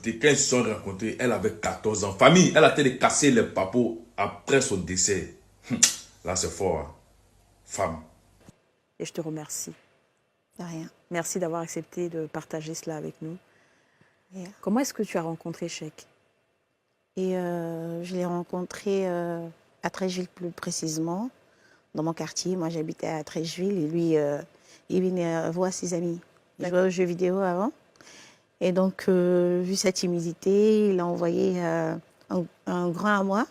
Quand ils se sont rencontrés, elle avait 14 ans. Famille, elle a été casser les papeaux après son décès. Là, c'est fort. Hein. Femme. Et je te remercie. De rien. Merci d'avoir accepté de partager cela avec nous. Yeah. Comment est-ce que tu as rencontré Cheikh? Et je l'ai rencontré à Treichville plus précisément, dans mon quartier. Moi, j'habitais à Treichville et lui, il venait voir ses amis. Il jouait aux jeux vidéo avant. Et donc, vu sa timidité, il a envoyé un grand à moi.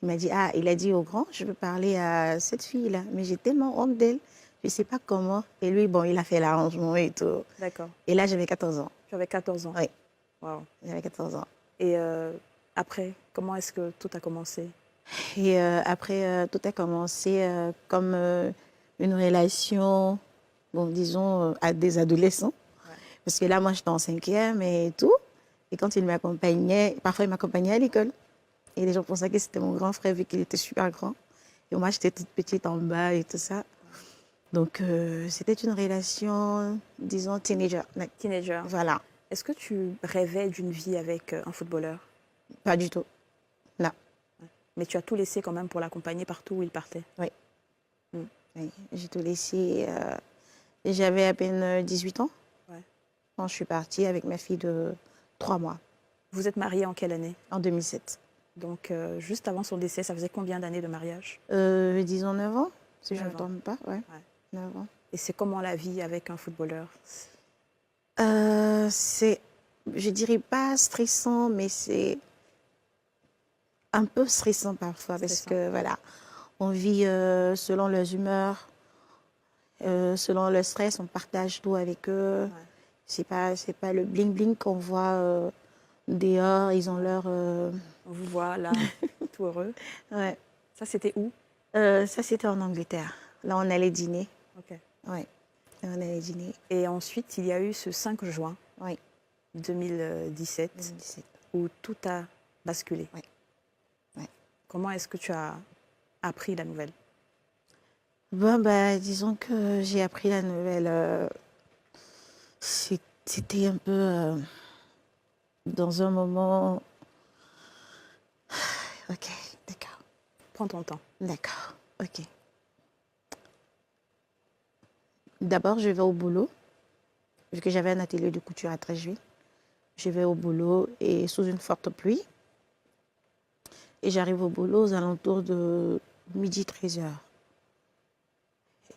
Il m'a dit, il a dit au grand, je veux parler à cette fille-là. Mais j'ai tellement honte d'elle, je ne sais pas comment. Et lui, bon, il a fait l'arrangement et tout. D'accord. Et là, j'avais 14 ans. Tu avais 14 ans? Oui. Wow. J'avais 14 ans. Et après, comment est-ce que tout a commencé? Et après, tout a commencé comme une relation, bon, disons, à des adolescents. Ouais. Parce que là, moi, j'étais en 5e et tout. Et quand il m'accompagnait, parfois, il m'accompagnait à l'école. Et les gens pensaient que c'était mon grand frère, vu qu'il était super grand. Et moi, j'étais toute petite en bas et tout ça. Donc, c'était une relation, disons, teenager. Teenager. Voilà. Est-ce que tu rêvais d'une vie avec un footballeur? Pas du tout. Non. Mais tu as tout laissé quand même pour l'accompagner partout où il partait? Oui. Oui. J'ai tout laissé. J'avais à peine 18 ans. Ouais. Quand je suis partie avec ma fille de 3 mois. Vous êtes mariés en quelle année? En 2007. Donc, juste avant son décès, ça faisait combien d'années de mariage? Disons 9 ans, si je ne me trompe pas. Ouais. 9 ans. Et c'est comment la vie avec un footballeur? C'est, je dirais pas stressant, mais c'est un peu stressant parfois parce que voilà, on vit selon leurs humeurs, selon le stress, on partage tout avec eux. Ouais. C'est pas le bling bling qu'on voit dehors. Ils ont leur. On vous voit là, tout heureux. Ouais. Ça c'était où? Ça c'était en Angleterre. Là on allait dîner. Ok. Ouais. Là, on allait dîner. Et ensuite il y a eu ce 5 juin. Oui. 2017, où tout a basculé. Oui. Oui. Comment est-ce que tu as appris la nouvelle? Bon, disons que j'ai appris la nouvelle. C'était un peu dans un moment. Ok, d'accord. Prends ton temps. D'accord, ok. D'abord, je vais au boulot, vu que j'avais un atelier de couture à Treichville. Je vais au boulot et sous une forte pluie. Et j'arrive au boulot aux alentours de midi 13h.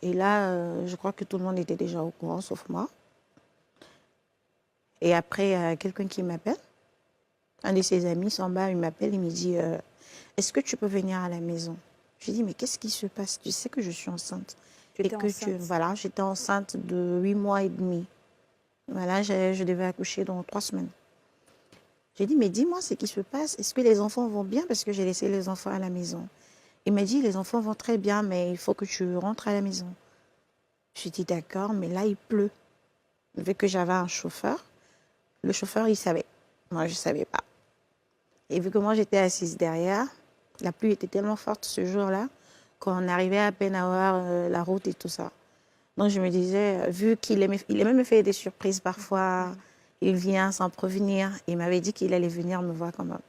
Et là, je crois que tout le monde était déjà au courant, sauf moi. Et après, quelqu'un qui m'appelle, un de ses amis, s'en bas, il m'appelle, il me dit est-ce que tu peux venir à la maison? Je lui dis mais qu'est-ce qui se passe? Tu sais que je suis enceinte. Voilà, j'étais enceinte de 8 mois et demi. Voilà, je devais accoucher dans 3 semaines. J'ai dit, mais dis-moi ce qui se passe. Est-ce que les enfants vont bien? Parce que j'ai laissé les enfants à la maison. Il m'a dit, les enfants vont très bien, mais il faut que tu rentres à la maison. J'ai dit, d'accord, mais là, il pleut. Vu que j'avais un chauffeur, le chauffeur, il savait. Moi, je ne savais pas. Et vu que moi, j'étais assise derrière, la pluie était tellement forte ce jour-là qu'on arrivait à peine à voir la route et tout ça. Donc, je me disais, vu qu'il aimait me faire des surprises parfois, il vient sans prévenir. Il m'avait dit qu'il allait venir me voir quand même.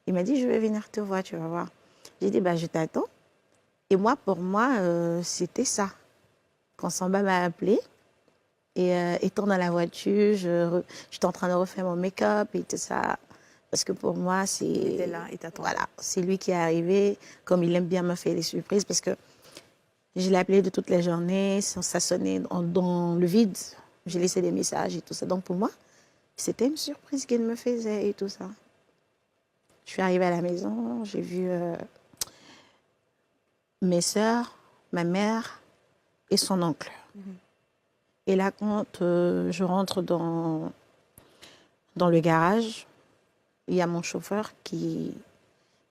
Il m'a dit, je vais venir te voir, tu vas voir. J'ai dit, je t'attends. Et moi, pour moi, c'était ça. Quand Samba m'a appelé, et étant dans la voiture, j'étais en train de refaire mon make-up et tout ça. Parce que pour moi, c'est... Il était là, il t'attendait. Voilà, c'est lui qui est arrivé, comme il aime bien me faire des surprises, parce que je l'ai appelé de toutes les journées, ça sonnait dans le vide. J'ai laissé des messages et tout ça. Donc pour moi, c'était une surprise qu'il me faisait et tout ça. Je suis arrivée à la maison, j'ai vu mes sœurs, ma mère et son oncle. Et là, quand je rentre dans le garage, il y a mon chauffeur qui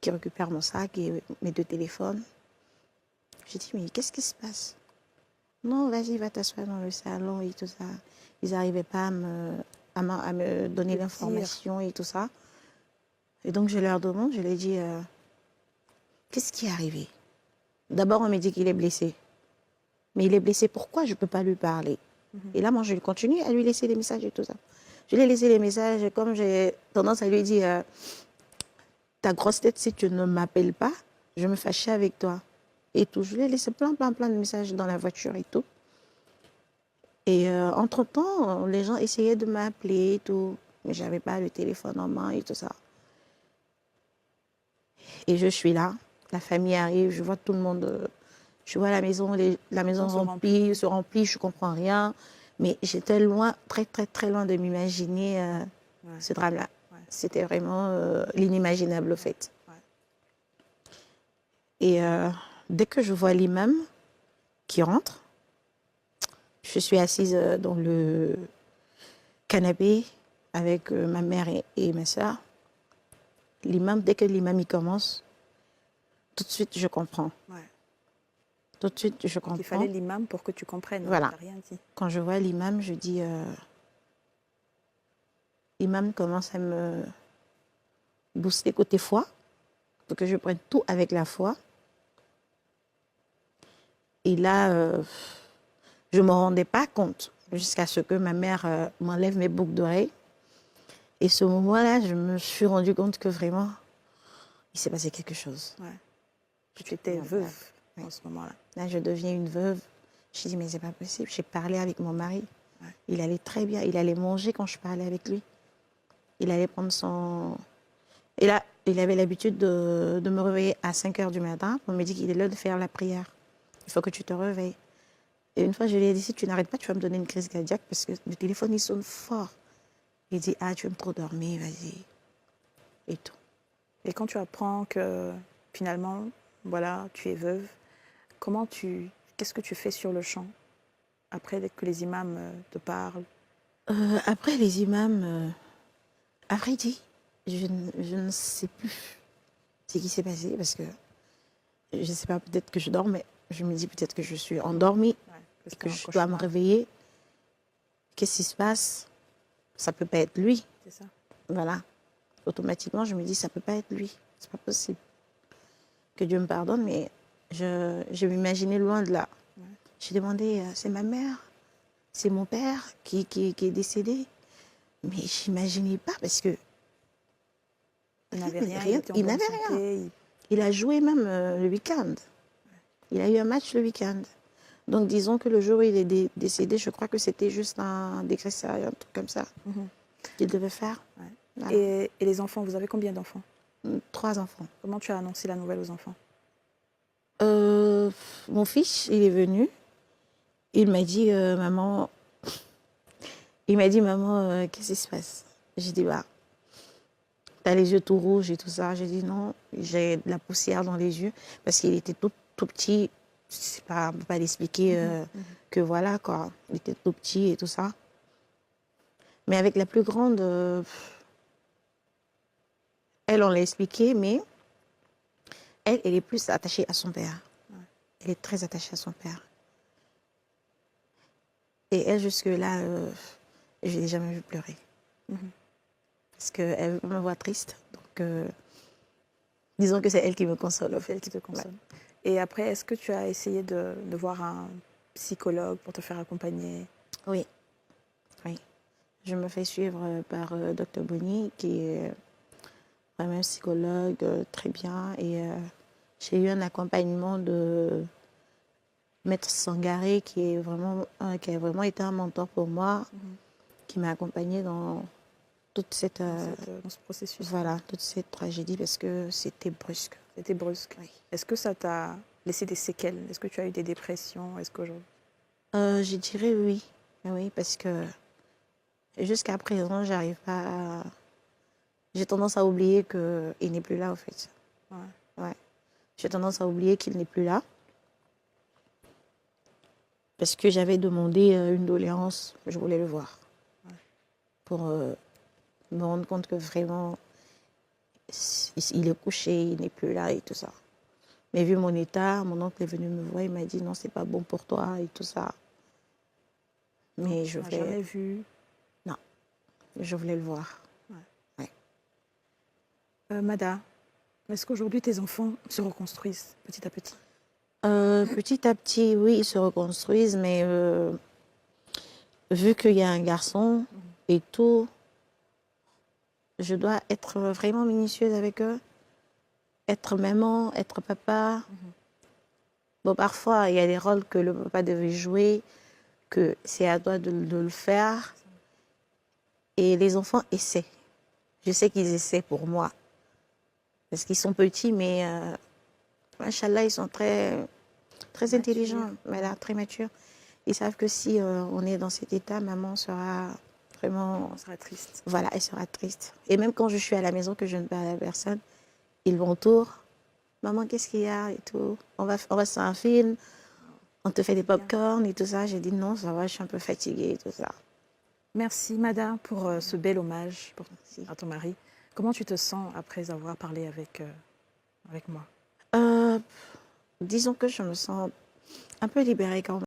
récupère mon sac et mes 2 téléphones. J'ai dit, mais qu'est-ce qui se passe? Non, vas-y, va t'asseoir dans le salon et tout ça. Ils n'arrivaient pas à me donner l'information et tout ça. Et donc, je leur demande, je leur dis, qu'est-ce qui est arrivé? D'abord, on me dit qu'il est blessé. Mais il est blessé, pourquoi je ne peux pas lui parler? Et là, moi, je continue à lui laisser des messages et tout ça. Je lui ai laissé les messages et comme j'ai tendance à lui dire ta grosse tête, si tu ne m'appelles pas, je me fâchais avec toi. Et tout. Je lui ai laissé plein de messages dans la voiture et tout. Et entre-temps, les gens essayaient de m'appeler et tout. Mais je n'avais pas le téléphone en main et tout ça. Et je suis là. La famille arrive, je vois tout le monde. Je vois la maison se remplit, je ne comprends rien. Mais j'étais loin, très loin de m'imaginer ce drame-là. Ouais. C'était vraiment l'inimaginable, au fait. Ouais. Et dès que je vois l'imam qui rentre, je suis assise dans le canapé avec ma mère et ma soeur. L'imam, dès que l'imam y commence, tout de suite, je comprends. Ouais. Tout de suite, je comprends. Il fallait l'imam pour que tu comprennes. Voilà. Tu n'as rien dit. Quand je vois l'imam, je dis... l'imam commence à me booster côté foi, pour que je prenne tout avec la foi. Et là, je ne me rendais pas compte, jusqu'à ce que ma mère m'enlève mes boucles d'oreilles. Et ce moment-là, je me suis rendu compte que vraiment, il s'est passé quelque chose. Ouais. Tu étais veuve en ce moment-là. Là, je deviens une veuve. Je dit, mais c'est pas possible. J'ai parlé avec mon mari. Ouais. Il allait très bien. Il allait manger quand je parlais avec lui. Il allait prendre son... Et là, il avait l'habitude de me réveiller à 5 h du matin pour me dire qu'il est l'heure de faire la prière. Il faut que tu te réveilles. Et une fois, je lui ai dit, si tu n'arrêtes pas, tu vas me donner une crise cardiaque parce que le téléphone, il sonne fort. Il dit, ah, tu aimes trop dormir, vas-y. Et tout. Et quand tu apprends que finalement, voilà, tu es veuve, qu'est-ce que tu fais sur le champ après que les imams te parlent? Après les imams, à vrai dire, je ne sais plus ce qui s'est passé parce que je ne sais pas, peut-être que je dors, mais je me dis peut-être que je suis endormie, et que je dois me réveiller. Qu'est-ce qui se passe? Ça ne peut pas être lui. C'est ça. Voilà. Automatiquement, je me dis, ça ne peut pas être lui. C'est pas possible. Que Dieu me pardonne, mais je m'imaginais loin de là. Ouais. J'ai demandé, c'est ma mère, c'est mon père qui est décédé. Mais je n'imaginais pas parce que... Il n'avait rien. Il n'avait rien. Il a joué même le week-end. Ouais. Il a eu un match le week-end. Donc, disons que le jour où il est décédé, je crois que c'était juste un décret, un truc comme ça qu'il devait faire. Ouais. Voilà. Et les enfants, vous avez combien d'enfants? 3 enfants. Comment tu as annoncé la nouvelle aux enfants? Mon fils, il est venu. Il m'a dit, maman... Il m'a dit, maman, qu'est-ce qui se passe? J'ai dit, bah, t'as les yeux tout rouges et tout ça. J'ai dit, non, j'ai de la poussière dans les yeux. Parce qu'il était tout petit. On ne peut pas l'expliquer que voilà, quoi. Il était tout petit et tout ça. Mais avec la plus grande... elle, on l'a expliqué, mais elle est plus attachée à son père. Ouais. Elle est très attachée à son père. Et elle, jusque-là, je ne l'ai jamais vue pleurer. Parce qu'elle me voit triste. Donc, disons que c'est elle qui me console. C'est elle qui te console. Ouais. Et après, est-ce que tu as essayé de voir un psychologue pour te faire accompagner? Oui. Oui. Je me fais suivre par Dr Bonny, qui est vraiment un psychologue très bien. Et j'ai eu un accompagnement de Maître Sangaré, qui a vraiment été un mentor pour moi, qui m'a accompagnée dans toute dans ce processus. Voilà, toute cette tragédie, parce que c'était brusque. C'était brusque. Oui. Est-ce que ça t'a laissé des séquelles? Est-ce que tu as eu des dépressions? Je dirais oui. Oui, parce que jusqu'à présent, j'arrive pas à... J'ai tendance à oublier qu'il n'est plus là, en fait. Ouais. Ouais. J'ai tendance à oublier qu'il n'est plus là. Parce que j'avais demandé une doléance, je voulais le voir. Ouais. Pour me rendre compte que vraiment, il est couché, il n'est plus là et tout ça. Mais vu mon état, mon oncle est venu me voir, il m'a dit non, c'est pas bon pour toi et tout ça. Mais non, je voulais... jamais vu. Non, je voulais le voir. Ouais. Ouais. Mada, est-ce qu'aujourd'hui tes enfants se reconstruisent petit à petit? Petit à petit, oui, ils se reconstruisent, mais vu qu'il y a un garçon et tout, Je dois être vraiment minutieuse avec eux, être maman, être papa. Bon, parfois, il y a des rôles que le papa devait jouer, que c'est à toi de le faire. Et les enfants essaient. Je sais qu'ils essaient pour moi. Parce qu'ils sont petits, mais machallah, ils sont très, très intelligents, voilà, très matures. Ils savent que si on est dans cet état, maman sera vraiment... On sera triste. Voilà, elle sera triste. Et même quand je suis à la maison, que je ne parle à personne, ils m'entourent. Maman, qu'est-ce qu'il y a et tout. On va sur un film, on te fait des pop-corn et tout ça. J'ai dit non, ça va, je suis un peu fatiguée et tout ça. Merci, Mada, pour ce bel hommage à ton mari. Comment tu te sens après avoir parlé avec moi? Disons que je me sens un peu libérée quand même.